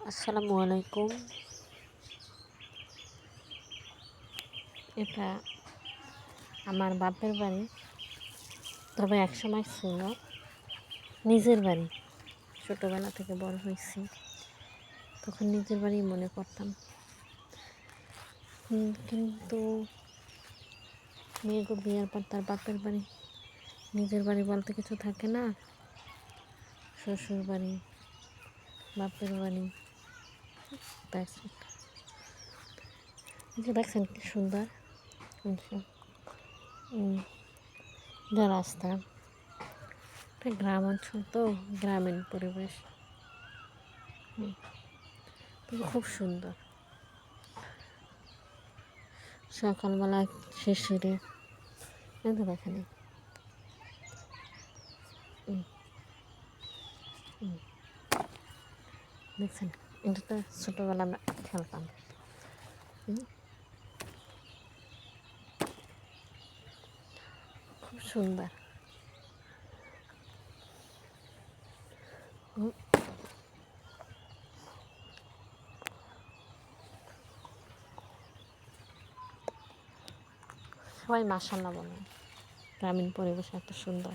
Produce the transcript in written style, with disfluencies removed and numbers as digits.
আসসালামু আলাইকুম। এটা আমার বাপের বাড়ি, তবে একসময় ছিল নিজের বাড়ি। ছোটোবেলা থেকে বড় হয়েছি, তখন নিজের বাড়ি মনে করতাম। কিন্তু মেয়েকে বিয়ার পর তার বাপের বাড়ি, নিজের বাড়ি বলতে কিছু থাকে না। শ্বশুর বাড়ি, বাপের বাড়ি, দেখছেন কি সুন্দর যা রাস্তা। গ্রাম অঞ্চল তো, গ্রামীণ পরিবেশ খুব সুন্দর। সকালবেলা শিশিরে দেখেন, দেখছেন, এটা তো ছোটোবেলা আমরা খেলতাম। খুব সুন্দর। সবাই মাশাআল্লাহ বলে, গ্রামীণ পরিবেশ এত সুন্দর।